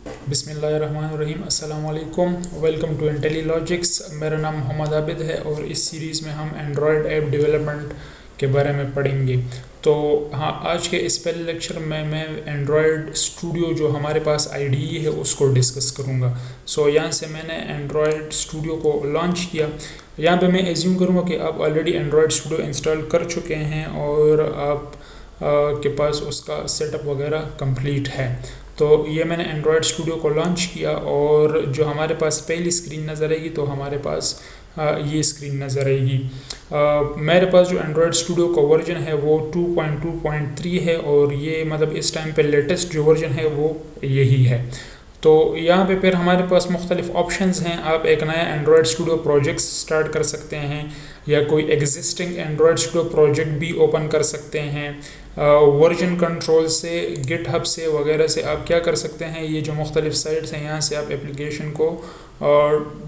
बिस्मिल्लाहिर्रहमानिर्रहीम। अस्सलाम वालेकुम। Welcome to Intellilogics. मेरा नाम मोहम्मद आबिद है और इस सीरीज़ में हम एंड्रॉयड ऐप डेवलपमेंट के बारे में पढ़ेंगे। तो हाँ, आज के इस पहले लेक्चर में मैं एंड्रॉयड स्टूडियो जो हमारे पास आईडीई है उसको डिस्कस करूँगा। यहाँ से मैंने एंड्रॉयड स्टूडियो को लॉन्च किया। यहाँ पे मैं एज्यूम करूँगा कि आप ऑलरेडी एंड्रॉयड स्टूडियो इंस्टॉल कर चुके हैं और आप के पास उसका सेटअप वगैरह कंप्लीट है। तो ये मैंने एंड्रॉयड स्टूडियो को लॉन्च किया और जो हमारे पास पहली स्क्रीन नज़र आएगी तो हमारे पास ये स्क्रीन नज़र आएगी। मेरे पास जो एंड्रॉयड स्टूडियो का वर्जन है वो 2.2.3 है और ये मतलब इस टाइम पे लेटेस्ट जो वर्जन है वो यही है। तो यहाँ पे फिर हमारे पास मुख्तलिफ ऑप्शंस हैं। आप एक नया एंड्रॉयड स्टूडियो प्रोजेक्ट स्टार्ट कर सकते हैं या कोई एग्जिस्टिंग एंड्रॉयड स्टूडियो प्रोजेक्ट भी ओपन कर सकते हैं। वर्जन कंट्रोल से, गिटहब से वगैरह से आप क्या कर सकते हैं, ये जो मुख्तलिफ साइट्स हैं यहाँ से आप एप्लीकेशन को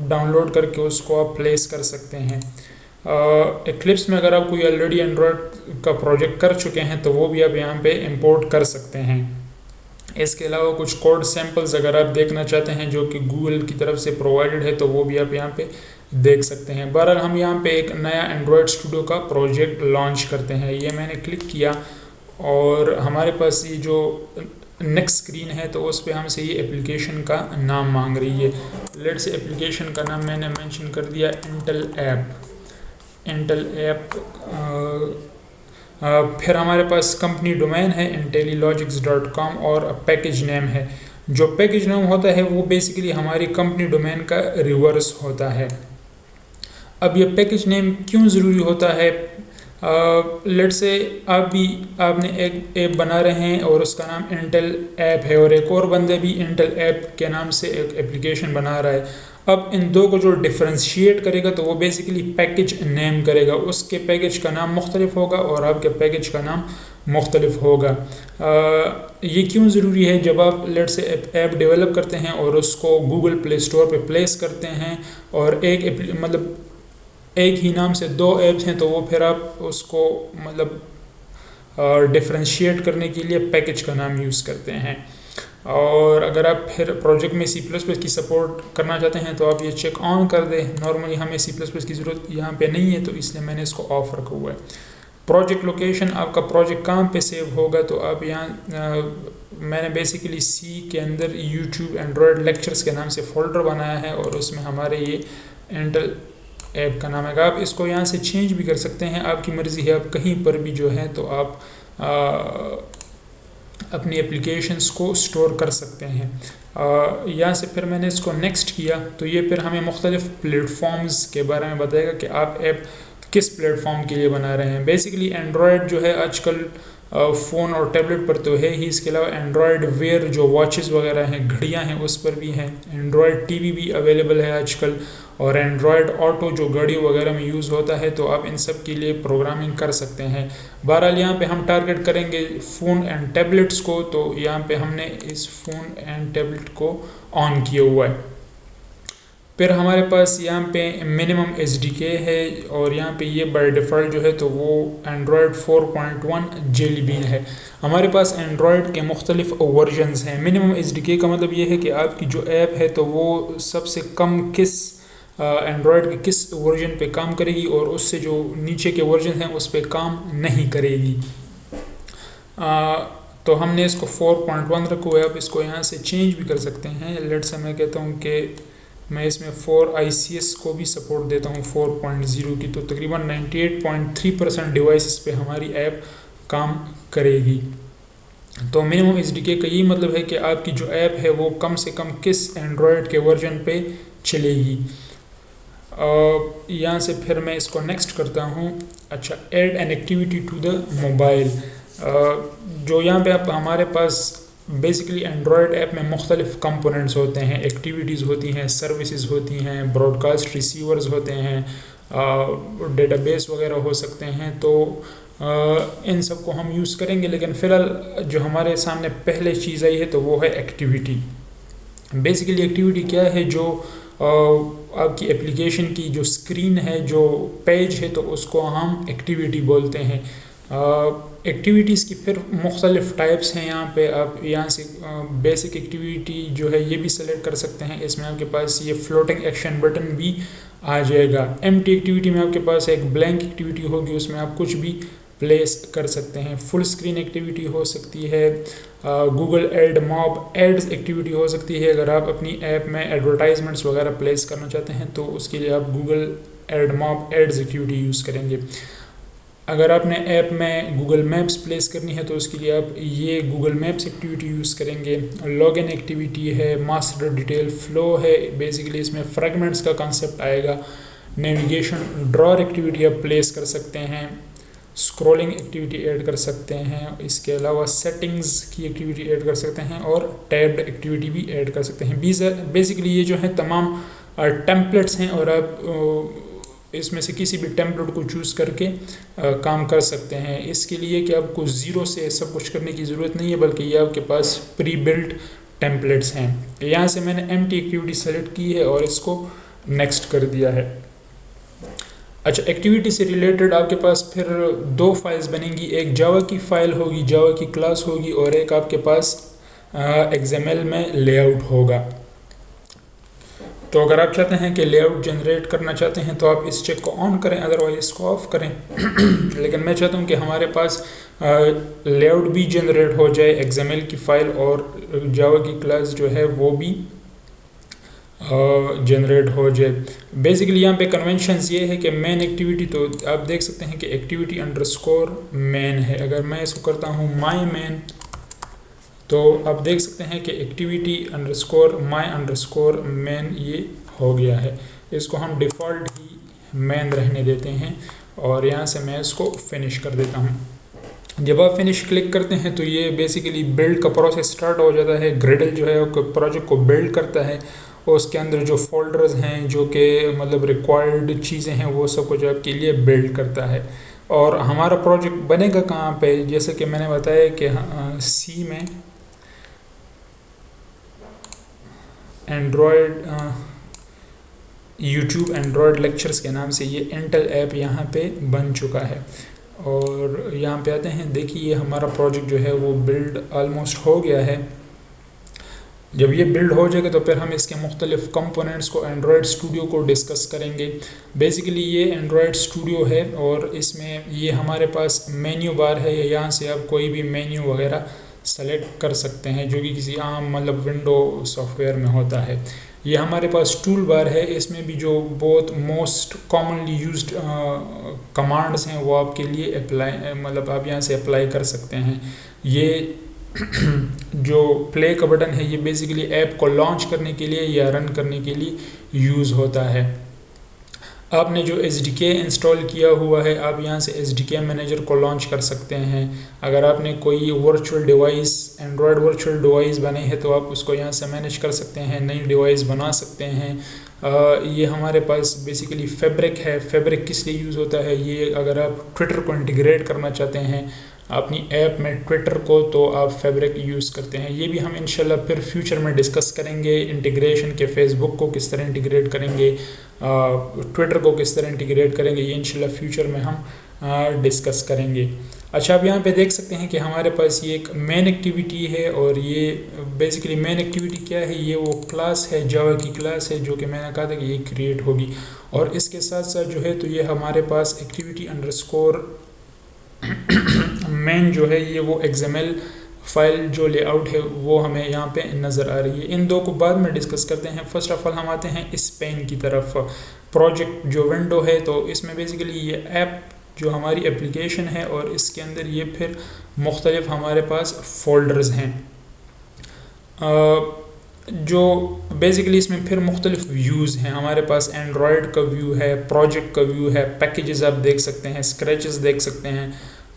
डाउनलोड करके उसको आप प्लेस कर सकते हैं। एक्लिप्स में अगर आप कोई ऑलरेडी एंड्रॉयड का प्रोजेक्ट कर चुके हैं तो वो भी आप यहाँ पे इंपोर्ट कर सकते हैं। इसके अलावा कुछ कोड सैम्पल्स अगर आप देखना चाहते हैं जो कि गूगल की तरफ से प्रोवाइडेड है तो वो भी आप यहाँ पे देख सकते हैं। बहरहाल हम यहाँ पे एक नया एंड्रॉयड स्टूडियो का प्रोजेक्ट लॉन्च करते हैं। ये मैंने क्लिक किया और हमारे पास ये जो नेक्स्ट स्क्रीन है तो उस पर हमसे ये एप्लीकेशन का नाम मांग रही है। लेट्स एप्लीकेशन का नाम मैंने मेंशन कर दिया इंटेल ऐप। फिर हमारे पास कंपनी डोमेन है intellilogics.com और पैकेज नेम है। जो पैकेज नेम होता है वो बेसिकली हमारी कंपनी डोमेन का रिवर्स होता है। अब ये पैकेज नेम क्यों ज़रूरी होता है? लेट्स से आपने एक ऐप बना रहे हैं और उसका नाम इंटेल ऐप है और एक और बंदे भी इंटेल ऐप के नाम से एक एप्लीकेशन बना रहा है। अब इन दो को जो डिफ्रेंशिएट करेगा तो वो बेसिकली पैकेज नेम करेगा। उसके पैकेज का नाम मुख्तलिफ होगा और आपके पैकेज का नाम मुख्तलिफ होगा। ये क्यों ज़रूरी है? जब आप लेट से ऐप डेवलप करते हैं और उसको गूगल प्ले स्टोर पे प्लेस करते हैं और मतलब एक ही नाम से दो ऐप्स हैं तो वो फिर आप उसको मतलब डिफ्रेंशिएट करने के लिए पैकेज का नाम यूज़ करते हैं। और अगर आप फिर प्रोजेक्ट में C++ की सपोर्ट करना चाहते हैं तो आप ये चेक ऑन कर दें। नॉर्मली हमें C++ की ज़रूरत यहाँ पे नहीं है तो इसलिए मैंने इसको ऑफ रखा हुआ है। प्रोजेक्ट लोकेशन, आपका प्रोजेक्ट कहाँ पे सेव होगा तो आप यहाँ मैंने बेसिकली C के अंदर YouTube एंड्रॉयड लेक्चर्स के नाम से फ़ोल्डर बनाया है और उसमें हमारे ये इंटेल ऐप का नाम है। आप इसको यहाँ से चेंज भी कर सकते हैं, आपकी मर्ज़ी है। आप कहीं पर भी जो है तो आप अपनी एप्लीकेशंस को स्टोर कर सकते हैं। यहाँ से फिर मैंने इसको नेक्स्ट किया तो ये फिर हमें मुख्तलिफ प्लेटफॉर्म्स के बारे में बताएगा कि आप ऐप किस प्लेटफॉर्म के लिए बना रहे हैं। बेसिकली एंड्रॉयड जो है आजकल फ़ोन और टैबलेट पर तो है ही, इसके अलावा एंड्रॉयड वेयर जो वॉचेस वगैरह हैं, घड़ियाँ हैं, उस पर भी हैं। एंड्रॉयड टीवी भी अवेलेबल है आजकल और एंड्रॉयड ऑटो जो गाड़ी वगैरह में यूज़ होता है तो आप इन सब के लिए प्रोग्रामिंग कर सकते हैं। बहरहाल यहाँ पे हम टारगेट करेंगे फ़ोन एंड टैबलेट्स को, तो यहाँ पे हमने इस फ़ोन एंड टैबलेट को ऑन किया हुआ है। फिर हमारे पास यहाँ पे मिनिमम SDK है और यहाँ पे ये बाय डिफ़ॉल्ट जो है तो वो एंड्रॉयड 4.1 जेली बीन है। हमारे पास एंड्रॉयड के मुख्तलिफ वर्जन्स हैं। मिनिमम SDK का मतलब ये है कि आपकी जो ऐप है तो वो सबसे कम किस एंड्रॉयड के किस वर्जन पे काम करेगी और उससे जो नीचे के वर्जन हैं उस पर काम नहीं करेगी। तो हमने इसको 4.1 रखा हुआ है। आप इसको यहाँ से चेंज भी कर सकते हैं। लेट्स से मैं कहता हूँ कि मैं इसमें 4ICS को भी सपोर्ट देता हूँ 4.0 की, तो तकरीबन 98.3% डिवाइसेस पे हमारी ऐप काम करेगी। तो मिनिमम SDK का यही मतलब है कि आपकी जो ऐप है वो कम से कम किस एंड्रॉयड के वर्जन पे चलेगी। यहाँ से फिर मैं इसको नेक्स्ट करता हूँ। अच्छा, add an activity to the mobile. जो यहाँ पे आप हमारे पास बेसिकली एंड्रॉयड ऐप में मुख्तलिफ कंपोनेंट्स होते हैं, एक्टिविटीज़ होती हैं, सर्विसेज होती हैं, ब्रॉडकास्ट रिसीवर्स होते हैं, डेटाबेस वगैरह हो सकते हैं। तो इन सब को हम यूज़ करेंगे, लेकिन फ़िलहाल जो हमारे सामने पहले चीज़ आई है तो वो है एक्टिविटी। बेसिकली एक्टिविटी क्या है? जो आपकी एप्लीकेशन की जो स्क्रीन है, जो पेज है, तो उसको हम एक्टिविटी बोलते हैं। एक्टिविटीज़ की फिर मुख्तलिफ़ टाइप्स हैं यहाँ पे। आप यहाँ से बेसिक एक्टिविटी जो है ये भी सेलेक्ट कर सकते हैं। इसमें आपके पास ये फ्लोटिंग एक्शन बटन भी आ जाएगा। एम्प्टी एक्टिविटी में आपके पास एक ब्लैंक एक्टिविटी होगी, उसमें आप कुछ भी प्लेस कर सकते हैं। फुल स्क्रीन एक्टिविटी हो सकती है, Google AdMob ads activity हो सकती है। अगर आप अपनी ऐप में एडवर्टाइजमेंट्स वगैरह प्लेस करना चाहते हैं तो उसके लिए आप Google AdMob ads activity use करेंगे। अगर आपने ऐप में गूगल मैप्स प्लेस करनी है तो उसके लिए आप ये गूगल मैप्स एक्टिविटी यूज़ करेंगे। लॉगिन एक्टिविटी है, मास्टर डिटेल फ्लो है, बेसिकली इसमें फ्रेगमेंट्स का कॉन्सेप्ट आएगा। नेविगेशन ड्रॉर एक्टिविटी आप प्लेस कर सकते हैं, स्क्रॉलिंग एक्टिविटी ऐड कर सकते हैं, इसके अलावा सेटिंग्स की एक्टिविटी ऐड कर सकते हैं और टैब्ड एक्टिविटी भी ऐड कर सकते हैं। बेसिकली ये जो है तमाम टेम्पलेट्स हैं और आप इसमें से किसी भी टेम्पलेट को चूज़ करके काम कर सकते हैं। इसके लिए कि आपको ज़ीरो से सब कुछ करने की ज़रूरत नहीं है, बल्कि ये आपके पास प्री बिल्ट टेम्पलेट्स हैं। यहाँ से मैंने एम्प्टी एक्टिविटी सेलेक्ट की है और इसको नेक्स्ट कर दिया है। अच्छा, एक्टिविटी से रिलेटेड आपके पास फिर दो फाइल्स बनेंगी। एक जावा की फ़ाइल होगी, जावा की क्लास होगी, और एक आपके पास XML में लेआउट होगा। तो अगर आप चाहते हैं कि लेआउट जनरेट करना चाहते हैं तो आप इस चेक को ऑन करें, अदरवाइज इसको ऑफ करें। लेकिन मैं चाहता हूं कि हमारे पास लेआउट भी जनरेट हो जाए, XML की फ़ाइल और जावा की क्लास जो है वो भी जनरेट हो जाए। बेसिकली यहाँ पे कन्वेंशंस ये है कि मेन एक्टिविटी, तो आप देख सकते हैं कि एक्टिविटी अंडरस्कोर मेन है। अगर मैं इसको करता हूँ माई मेन तो आप देख सकते हैं कि एक्टिविटी अंडरस्कोर माई अंडरस्कोर मेन ये हो गया है। इसको हम डिफ़ॉल्ट ही मेन रहने देते हैं और यहाँ से मैं इसको फिनिश कर देता हूँ। जब आप फिनिश क्लिक करते हैं तो ये बेसिकली बिल्ड का प्रोसेस स्टार्ट हो जाता है। ग्रेडल जो है वो प्रोजेक्ट को बिल्ड करता है और उसके अंदर जो फोल्डर्स हैं, जो कि मतलब रिक्वायर्ड चीज़ें हैं, वो सब कुछ आपके लिए बिल्ड करता है। और हमारा प्रोजेक्ट बनेगा कहाँ पे, जैसे कि मैंने बताया कि सी में एंड्रॉयड यूट्यूब एंड्रॉयड लेक्चर्स के नाम से ये इंटेल ऐप यहाँ पे बन चुका है। और यहाँ पे आते हैं, देखिए हमारा प्रोजेक्ट जो है वो बिल्ड ऑलमोस्ट हो गया है। जब ये बिल्ड हो जाएगा तो फिर हम इसके मुख्तलिफ कंपोनेंट्स को एंड्रॉयड स्टूडियो को डिस्कस करेंगे। बेसिकली ये एंड्रॉयड स्टूडियो है और इसमें ये हमारे पास मेन्यू बार है। यहाँ से आप कोई भी मेन्यू वगैरह सेलेक्ट कर सकते हैं जो कि किसी आम मतलब विंडो सॉफ्टवेयर में होता है। ये हमारे पास टूल बार है, इसमें भी जो बहुत मोस्ट कॉमनली यूज्ड कमांड्स हैं वो आपके लिए अप्लाई मतलब आप यहाँ से अप्लाई कर सकते हैं। ये जो प्ले का बटन है ये बेसिकली ऐप को लॉन्च करने के लिए या रन करने के लिए यूज़ होता है। आपने जो SDK इंस्टॉल किया हुआ है आप यहाँ से SDK मैनेजर को लॉन्च कर सकते हैं। अगर आपने कोई virtual device Android virtual device बनाई है तो आप उसको यहाँ से मैनेज कर सकते हैं, नई डिवाइस बना सकते हैं। ये हमारे पास बेसिकली फैब्रिक है। फैब्रिक किस लिए यूज़ होता है, ये अगर आप ट्विटर को इंटीग्रेट करना चाहते हैं अपनी ऐप में ट्विटर को, तो आप फैब्रिक यूज़ करते हैं। ये भी हम इंशाल्लाह फिर फ्यूचर में डिस्कस करेंगे इंटीग्रेशन के। फेसबुक को किस तरह इंटीग्रेट करेंगे, ट्विटर को किस तरह इंटीग्रेट करेंगे, ये इंशाल्लाह फ्यूचर में हम डिस्कस करेंगे। अच्छा, आप यहाँ पे देख सकते हैं कि हमारे पास ये एक मेन एक्टिविटी है और ये बेसिकली मेन एक्टिविटी क्या है, ये वो क्लास है, जावा की क्लास है जो कि मैंने कहा था कि ये क्रिएट होगी। और इसके साथ साथ जो है तो ये हमारे पास एक्टिविटी अंडरस्कोर मेन जो है ये वो XML फाइल जो लेआउट है वो हमें यहाँ पे नज़र आ रही है। इन दो को बाद में डिस्कस करते हैं। फर्स्ट ऑफ ऑल हम आते हैं इस पेन की तरफ। प्रोजेक्ट जो विंडो है तो इसमें बेसिकली ये ऐप जो हमारी एप्लीकेशन है और इसके अंदर ये फिर मुख्तलिफ हमारे पास फोल्डर्स हैं जो बेसिकली इसमें फिर मुख्तलिफ व्यूज़ हैं। हमारे पास एंड्रॉयड का व्यू है, प्रोजेक्ट का व्यू है, पैकेजेस आप देख सकते हैं, स्क्रैचेस देख सकते हैं,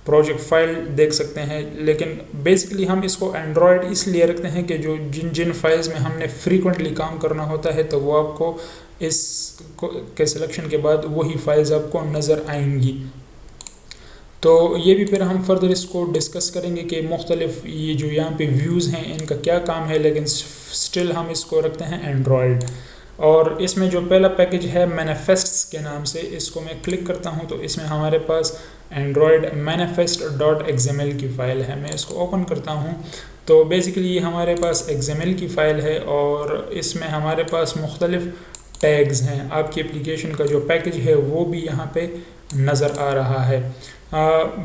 प्रोजेक्ट फाइल देख सकते हैं। लेकिन बेसिकली हम इसको एंड्रॉयड इसलिए रखते हैं कि जो जिन फाइल्स में हमने फ्रीक्वेंटली काम करना होता है तो वो आपको इस के सिलेक्शन के बाद वही फाइल्स आपको नज़र आएंगी। तो ये भी फिर हम फर्दर इसको डिस्कस करेंगे कि मुख्तलिफ ये जो यहाँ पे व्यूज़ हैं इनका क्या काम है, लेकिन स्टिल हम इसको रखते हैं एंड्रॉयड। और इसमें जो पहला पैकेज है मैनिफेस्ट्स के नाम से, इसको मैं क्लिक करता हूँ तो इसमें हमारे पास एंड्रॉयड manifest.xml की फ़ाइल है। मैं इसको ओपन करता हूँ तो बेसिकली ये हमारे पास XML की फ़ाइल है और इसमें हमारे पास मुख्तलिफ़ टैग्स हैं। आपकी एप्लीकेशन का जो पैकेज है वो भी यहाँ पे नज़र आ रहा है।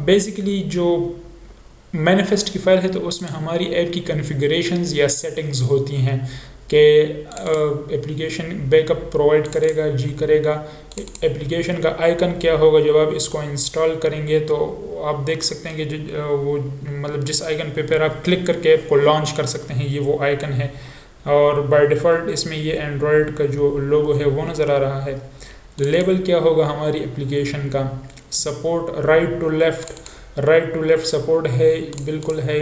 बेसिकली जो मैनिफेस्ट की फ़ाइल है तो उसमें हमारी ऐप की कॉन्फ़िगरेशंस या सेटिंग्स होती हैं कि एप्लीकेशन बैकअप प्रोवाइड करेगा, जी करेगा, एप्लीकेशन का आइकन क्या होगा जब आप इसको इंस्टॉल करेंगे। तो आप देख सकते हैं कि वो मतलब जिस आइकन पे फिर आप क्लिक करके ऐप को लॉन्च कर सकते हैं, ये वो आइकन है। और बाय डिफ़ॉल्ट इसमें ये एंड्रॉयड का जो लोगो है वो नज़र आ रहा है। लेबल क्या होगा हमारी एप्लीकेशन का, support right to left support है, बिल्कुल है।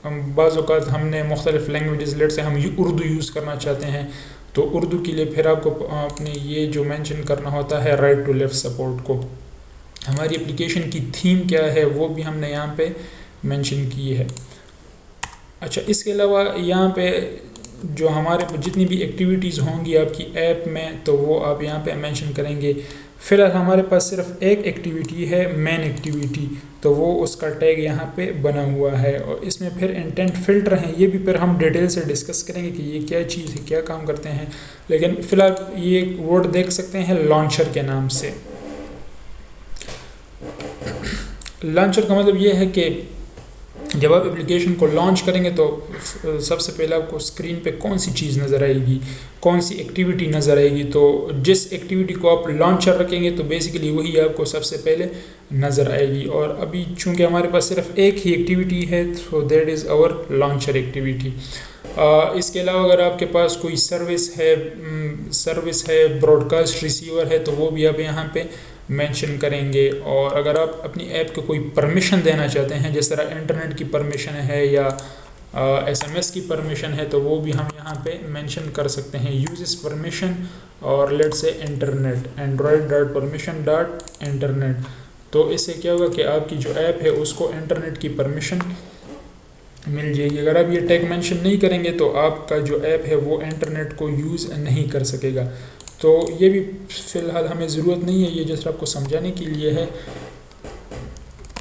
बाज़ औक़ात हमने मुख्तलिफ़ लैंग्वेजेस, लेट से हम उर्दू यूज़ करना चाहते हैं तो उर्दू के लिए फिर आपको अपने ये जो मेंशन करना होता है राइट टू लेफ़्ट सपोर्ट को। हमारी एप्लीकेशन की थीम क्या है वो भी हमने यहाँ पे मेंशन की है। अच्छा, इसके अलावा यहाँ पे जो हमारे जितनी भी एक्टिविटीज़ होंगी आपकी ऐप में तो वो आप यहाँ पे मेंशन करेंगे। फ़िलहाल हमारे पास सिर्फ एक एक्टिविटी है, मेन एक्टिविटी, तो वो उसका टैग यहाँ पे बना हुआ है। और इसमें फिर इंटेंट फ़िल्टर हैं, ये भी फिर हम डिटेल से डिस्कस करेंगे कि ये क्या चीज़ है, क्या काम करते हैं। लेकिन फ़िलहाल ये वर्ड देख सकते हैं लॉन्चर के नाम से। लॉन्चर का मतलब ये है कि जब आप एप्लीकेशन को लॉन्च करेंगे तो सबसे पहले आपको स्क्रीन पे कौन सी चीज़ नज़र आएगी, कौन सी एक्टिविटी नज़र आएगी। तो जिस एक्टिविटी को आप लॉन्चर रखेंगे तो बेसिकली वही आपको सबसे पहले नज़र आएगी। और अभी चूंकि हमारे पास सिर्फ एक ही एक्टिविटी है तो that is our launcher activity. इसके अलावा अगर आपके पास कोई सर्विस है ब्रॉडकास्ट रिसीवर है तो वो भी आप यहाँ पे मेंशन करेंगे। और अगर आप अपनी ऐप को कोई परमिशन देना चाहते हैं, जिस तरह इंटरनेट की परमिशन है या SMS की परमिशन है, तो वो भी हम यहाँ पे मेंशन कर सकते हैं। यूजेस परमिशन और लेट से इंटरनेट, android.permission.internet। तो इससे क्या होगा कि आपकी जो ऐप है उसको इंटरनेट की परमिशन मिल जाएगी। अगर आप ये टैग मेंशन नहीं करेंगे तो आपका जो ऐप है वो इंटरनेट को यूज़ नहीं कर सकेगा। तो ये भी फ़िलहाल हमें ज़रूरत नहीं है, ये जस्ट आपको समझाने के लिए है।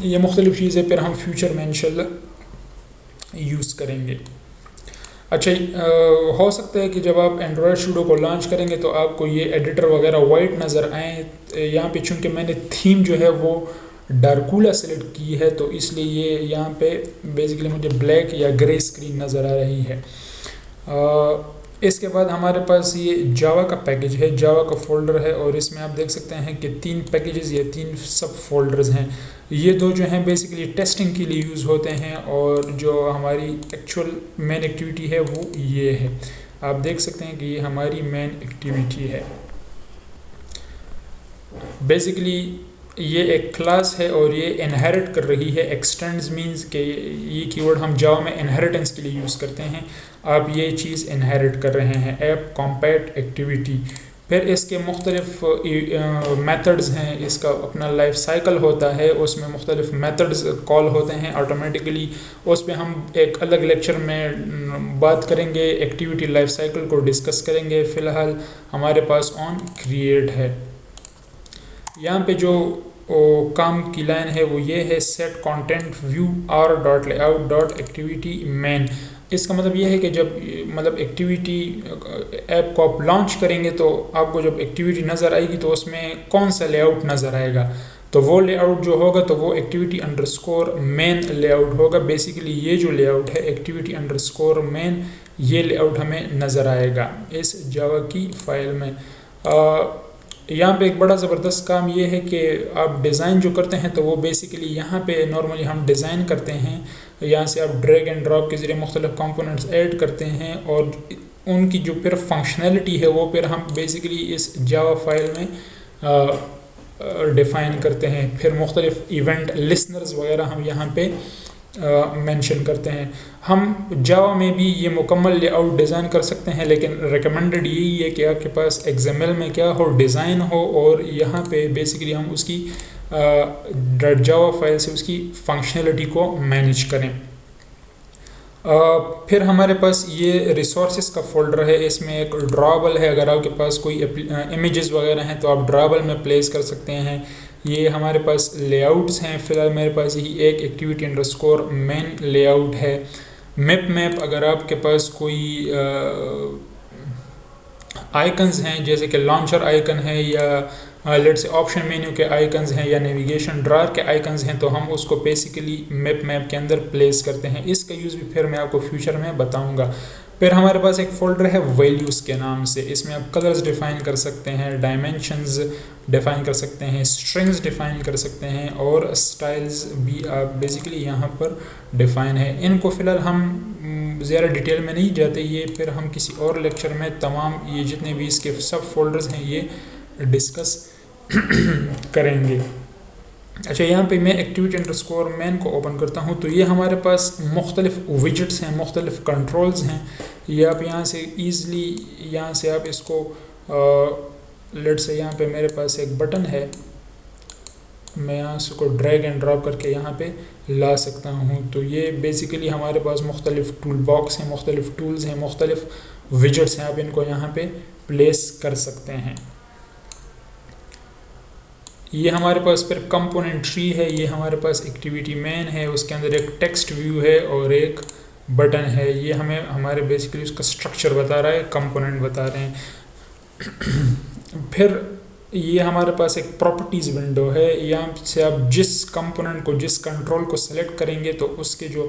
ये मुख्तलिफ़ चीज़ें फिर हम फ्यूचर में इंशाल्लाह यूज़ करेंगे। अच्छा, हो सकता है कि जब आप एंड्रॉयड स्टूडियो को लॉन्च करेंगे तो आपको ये एडिटर वगैरह वाइट नज़र आए। यहाँ पे चूँकि मैंने थीम जो है वो डार्कूला सेलेक्ट की है तो इसलिए ये यहाँ पे बेसिकली मुझे ब्लैक या ग्रे स्क्रीन नज़र आ रही है। इसके बाद हमारे पास ये जावा का पैकेज है, जावा का फोल्डर है और इसमें आप देख सकते हैं कि 3 पैकेजेस या 3 सब फोल्डर्स हैं। ये 2 जो हैं बेसिकली टेस्टिंग के लिए यूज़ होते हैं और जो हमारी एक्चुअल मेन एक्टिविटी है वो ये है। आप देख सकते हैं कि ये हमारी मेन एक्टिविटी है। बेसिकली ये एक क्लास है और ये इनहेरिट कर रही है। एक्सटेंड्स मींस के ये कीवर्ड हम जावा में इनहेरिटेंस के लिए यूज़ करते हैं। आप ये चीज़ इनहेरिट कर रहे हैं, ऐप कॉम्पैक्ट एक्टिविटी। फिर इसके मुख्तलिफ मेथड्स हैं, इसका अपना लाइफ साइकिल होता है, उसमें मुख्तलिफ मेथड्स कॉल होते हैं ऑटोमेटिकली। उस पर हम एक अलग लेक्चर में बात करेंगे, एक्टिविटी लाइफ साइकिल को डिस्कस करेंगे। फ़िलहाल हमारे पास ऑन क्रिएट है। यहाँ पे जो काम की लाइन है वो ये है, set content view r.layout.activity main। इसका मतलब ये है कि जब मतलब एक्टिविटी ऐप को आप लॉन्च करेंगे तो आपको जब एक्टिविटी नज़र आएगी तो उसमें कौन सा लेआउट नज़र आएगा, तो वो लेआउट जो होगा तो वो एक्टिविटी अंडरस्कोर मेन लेआउट होगा। बेसिकली ये जो लेआउट है एक्टिविटी अंडरस्कोर मेन, ये लेआउट हमें नज़र आएगा इस जावा की फ़ाइल में। यहाँ पे एक बड़ा ज़बरदस्त काम ये है कि आप डिज़ाइन जो करते हैं तो वो बेसिकली यहाँ पे नॉर्मली हम डिज़ाइन करते हैं, यहाँ से आप ड्रैग एंड ड्रॉप के ज़रिए मुख्तलिफ कंपोनेंट्स ऐड करते हैं और उनकी जो फिर फंक्शनैलिटी है वो फिर हम बेसिकली इस जावा फाइल में डिफ़ाइन करते हैं। फिर मुख्तलिफ इवेंट लिसनर्स वगैरह हम यहाँ पे मेंशन करते हैं। हम जावा में भी ये मुकम्मल लेआउट डिज़ाइन कर सकते हैं, लेकिन रिकमेंडेड यही है कि आपके पास XML में क्या हो, डिज़ाइन हो और यहाँ पे बेसिकली हम उसकी जावा फाइल से उसकी फंक्शनलिटी को मैनेज करें। फिर हमारे पास ये रिसोर्सेज का फोल्डर है, इसमें एक ड्रॉबल है। अगर आपके पास कोई इमेजेस वगैरह हैं तो आप ड्रॉबल में प्लेस कर सकते हैं। ये हमारे पास लेआउट्स हैं, फिलहाल मेरे पास यही एक एक्टिविटी अंडरस्कोर मेन लेआउट है। मैप अगर आपके पास कोई आइकन्स हैं जैसे कि लॉन्चर आइकन है या लेट्स से ऑप्शन मेन्यू के आइकन्स हैं या नेविगेशन ड्रॉअर के आइकन्स हैं, तो हम उसको बेसिकली मैप के अंदर प्लेस करते हैं। इसका यूज़ भी फिर मैं आपको फ्यूचर में बताऊंगा। फिर हमारे पास एक फोल्डर है वैल्यूज़ के नाम से, इसमें आप कलर्स डिफ़ाइन कर सकते हैं, डायमेंशंस डिफ़ाइन कर सकते हैं, स्ट्रिंग्स डिफ़ाइन कर सकते हैं और स्टाइल्स भी आप बेसिकली यहाँ पर डिफ़ाइन है। इनको फ़िलहाल हम ज़्यादा डिटेल में नहीं जाते, ये फिर हम किसी और लेक्चर में तमाम ये जितने भी इसके सब फोल्डर्स हैं ये डिस्कस करेंगे। अच्छा, यहाँ पे मैं एक्टिविटी अंडरस्कोर मैन को ओपन करता हूँ तो ये हमारे पास मुख्तलिफ विजेट्स हैं, मुख्तलिफ कंट्रोल्स हैं। ये आप यहाँ से ईज़िली यहाँ से आप इसको लेट से यहाँ पे मेरे पास एक बटन है, मैं यहाँ से को ड्रैग एंड ड्रॉप करके यहाँ पे ला सकता हूँ। तो ये बेसिकली हमारे पास मुख्तलिफ टूल बॉक्स हैं, मुख्तलिफ टूल्स हैं, मुख्तलिफ विजेट्स हैं, आप इनको यहाँ पे प्लेस कर सकते हैं। ये हमारे पास फिर कंपोनेंट ट्री है, ये हमारे पास एक्टिविटी मैन है, उसके अंदर एक टेक्स्ट व्यू है और एक बटन है। ये हमें हमारे बेसिकली उसका स्ट्रक्चर बता रहा है, कंपोनेंट बता रहे हैं। फिर ये हमारे पास एक प्रॉपर्टीज़ विंडो है, यहाँ से आप जिस कंपोनेंट को, जिस कंट्रोल को सेलेक्ट करेंगे तो उसके जो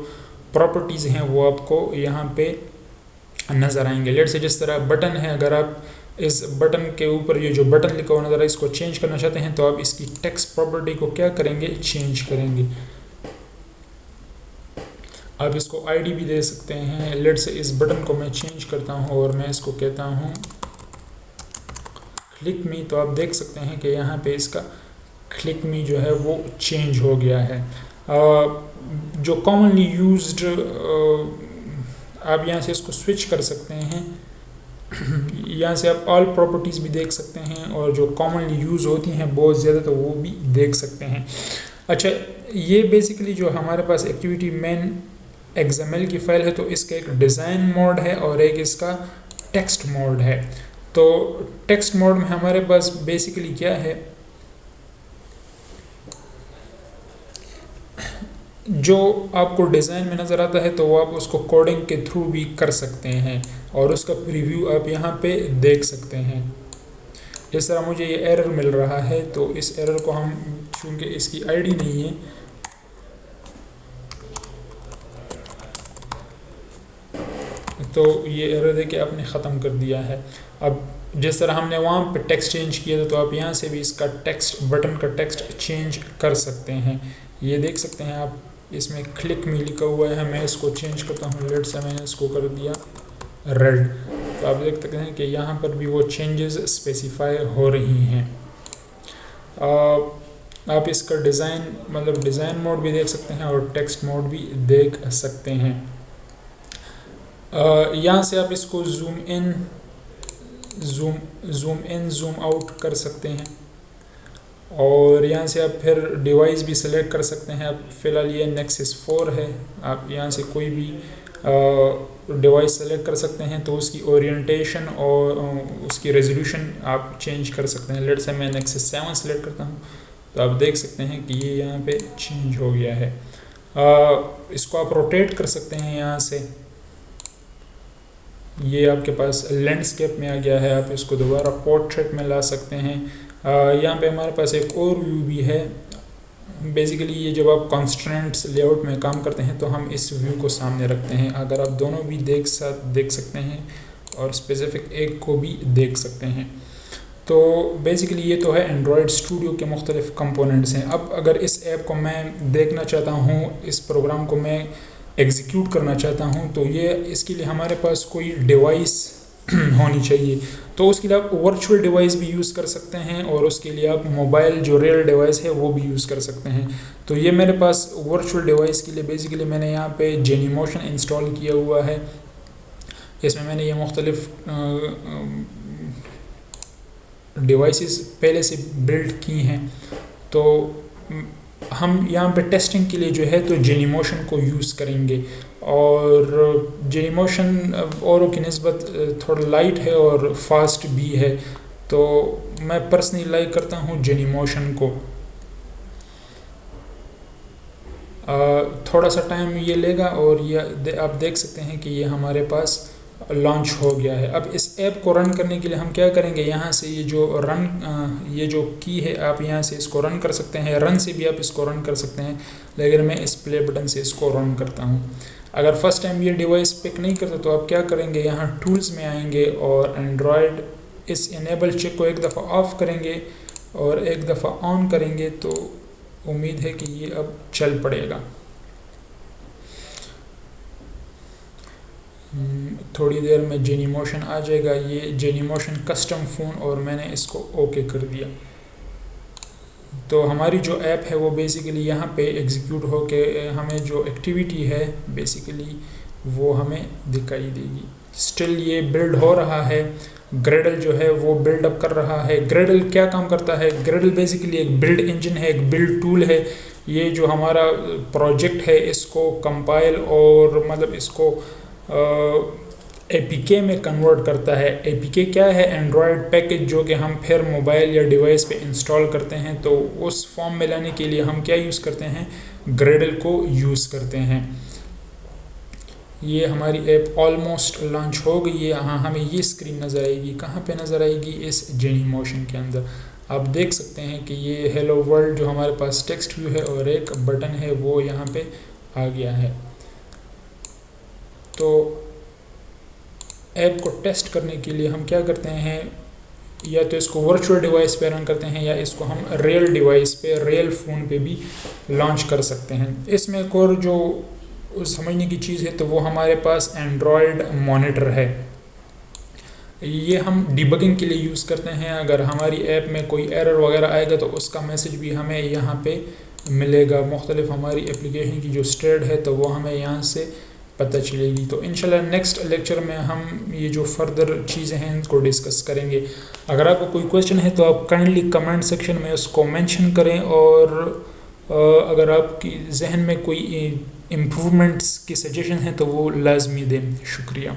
प्रॉपर्टीज़ हैं वो आपको यहाँ पे नज़र आएंगे। लेट से जिस तरह बटन है, अगर आप इस बटन के ऊपर ये जो बटन लिखा हुआ नज़र है इसको चेंज करना चाहते हैं तो आप इसकी टेक्स्ट प्रॉपर्टी को क्या करेंगे, चेंज करेंगे। आप इसको आईडी भी दे सकते हैं। लेट से इस बटन को मैं चेंज करता हूँ और मैं इसको कहता हूँ क्लिक मी, तो आप देख सकते हैं कि यहाँ पे इसका क्लिक मी जो है वो चेंज हो गया है। जो कॉमनली यूज्ड आप यहाँ से इसको स्विच कर सकते हैं, यहाँ से आप ऑल प्रॉपर्टीज़ भी देख सकते हैं और जो कॉमनली यूज़ होती हैं बहुत ज़्यादा तो वो भी देख सकते हैं। अच्छा, ये बेसिकली जो हमारे पास एक्टिविटी मैन XML की फ़ाइल है तो इसका एक डिज़ाइन मोड है और एक इसका टेक्स्ट मोड है। तो टेक्स्ट मोड में हमारे पास बेसिकली क्या है, जो आपको डिज़ाइन में नज़र आता है तो वो आप उसको कोडिंग के थ्रू भी कर सकते हैं और उसका प्रीव्यू आप यहाँ पे देख सकते हैं। जिस तरह मुझे ये एरर मिल रहा है तो इस एरर को हम, चूँकि इसकी आईडी नहीं है, तो ये एरर दे के आपने ख़त्म कर दिया है। अब जिस तरह हमने वहाँ पे टेक्स्ट चेंज किया था तो आप यहाँ से भी इसका टेक्स्ट, बटन का टेक्स्ट चेंज कर सकते हैं। ये देख सकते हैं आप, इसमें क्लिक में लिखा हुआ है, मैं इसको चेंज करता हूँ। लेट से मैंने इसको कर दिया रेड, तो आप देख सकते हैं कि यहाँ पर भी वो चेंजेस स्पेसिफाई हो रही हैं। आप इसका डिज़ाइन, मतलब डिज़ाइन मोड भी देख सकते हैं और टेक्स्ट मोड भी देख सकते हैं। यहाँ से आप इसको जूम इन जूम आउट कर सकते हैं और यहाँ से आप फिर डिवाइस भी सिलेक्ट कर सकते हैं। अब फ़िलहाल ये Nexus 4 है, आप यहाँ से कोई भी डिवाइस सेलेक्ट कर सकते हैं तो उसकी ओरिएंटेशन और उसकी रेजोल्यूशन आप चेंज कर सकते हैं। लेट से मैं Nexus 7 सेलेक्ट करता हूँ तो आप देख सकते हैं कि ये यहाँ पे चेंज हो गया है। इसको आप रोटेट कर सकते हैं, यहाँ से ये आपके पास लैंडस्केप में आ गया है, आप इसको दोबारा पोर्ट्रेट में ला सकते हैं। यहाँ पे हमारे पास एक और व्यू भी है। बेसिकली ये जब आप कॉन्स्ट्रेंट्स लेआउट में काम करते हैं तो हम इस व्यू को सामने रखते हैं। अगर आप दोनों भी देख सकते हैं और स्पेसिफिक एक को भी देख सकते हैं। तो बेसिकली ये तो है एंड्रॉयड स्टूडियो के मुख्तलिफ कंपोनेंट्स हैं। अब अगर इस ऐप को मैं देखना चाहता हूँ, इस प्रोग्राम को मैं एग्जीक्यूट करना चाहता हूँ, तो ये इसके लिए हमारे पास कोई डिवाइस होनी चाहिए। तो उसके लिए आप वर्चुअल डिवाइस भी यूज़ कर सकते हैं और उसके लिए आप मोबाइल जो रियल डिवाइस है वो भी यूज़ कर सकते हैं। तो ये मेरे पास वर्चुअल डिवाइस के लिए बेसिकली मैंने यहाँ पे जेनीमोशन इंस्टॉल किया हुआ है। इसमें मैंने ये मुख्तलिफ डिवाइसेस पहले से बिल्ड की हैं। तो हम यहाँ पे टेस्टिंग के लिए जो है तो जेनीमोशन को यूज़ करेंगे, और जेनीमोशन औरों की निस्बत थोड़ा लाइट है और फास्ट भी है, तो मैं पर्सनली लाइक करता हूँ जेनीमोशन को। थोड़ा सा टाइम ये लेगा और ये आप देख सकते हैं कि ये हमारे पास लॉन्च हो गया है। अब इस ऐप को रन करने के लिए हम क्या करेंगे, यहाँ से ये जो की है आप यहाँ से इसको रन कर सकते हैं, रन से भी आप इसको रन कर सकते हैं, लेकिन मैं इस प्ले बटन से इसको रन करता हूँ। अगर फर्स्ट टाइम ये डिवाइस पिक नहीं करता तो आप क्या करेंगे, यहाँ टूल्स में आएंगे और एंड्रॉयड इस इनेबल चेक को एक दफ़ा ऑफ करेंगे और एक दफ़ा ऑन करेंगे, तो उम्मीद है कि ये अब चल पड़ेगा। थोड़ी देर में जेनीमोशन आ जाएगा। ये जेनीमोशन कस्टम फ़ोन और मैंने इसको ओके कर दिया। तो हमारी जो ऐप है वो बेसिकली यहाँ पे एग्जीक्यूट होके हमें जो एक्टिविटी है बेसिकली वो हमें दिखाई देगी। स्टिल ये बिल्ड हो रहा है। ग्रेडल जो है वो बिल्डअप कर रहा है। ग्रेडल क्या काम करता है, ग्रेडल बेसिकली एक बिल्ड इंजन है, एक बिल्ड टूल है। ये जो हमारा प्रोजेक्ट है इसको कंपाइल और मतलब इसको APK में कन्वर्ट करता है। APK क्या है, एंड्रॉयड पैकेज, जो कि हम फिर मोबाइल या डिवाइस पे इंस्टॉल करते हैं। तो उस फॉर्म में लाने के लिए हम क्या यूज़ करते हैं, ग्रेडल को यूज़ करते हैं। ये हमारी ऐप ऑलमोस्ट लॉन्च हो गई है। हाँ, हमें ये स्क्रीन नज़र आएगी, कहाँ पे नज़र आएगी, इस जेनीमोशन के अंदर। आप देख सकते हैं कि ये हेलो वर्ल्ड जो हमारे पास टेक्स्ट व्यू है और एक बटन है वो यहाँ पे आ गया है। तो ऐप को टेस्ट करने के लिए हम क्या करते हैं, या तो इसको वर्चुअल डिवाइस पे रन करते हैं या इसको हम रियल डिवाइस पे, रियल फ़ोन पे भी लॉन्च कर सकते हैं। इसमें एक और जो समझने की चीज़ है तो वो हमारे पास एंड्रॉयड मॉनिटर है। ये हम डिबगिंग के लिए यूज़ करते हैं। अगर हमारी ऐप में कोई एरर वगैरह आएगा तो उसका मैसेज भी हमें यहाँ पे मिलेगा। मुख्तलिफ हमारी एप्लीकेशन की जो स्टेट है तो वो हमें यहाँ से पता चलेगी। तो इंशाल्लाह नेक्स्ट लेक्चर में हम ये जो फर्दर चीज़ें हैं इनको डिस्कस करेंगे। अगर आपको कोई क्वेश्चन है तो आप काइंडली कमेंट सेक्शन में उसको मेंशन करें, और अगर आपकी जहन में कोई इम्प्रूवमेंट्स की सजेशन है तो वो लाजमी दें। शुक्रिया।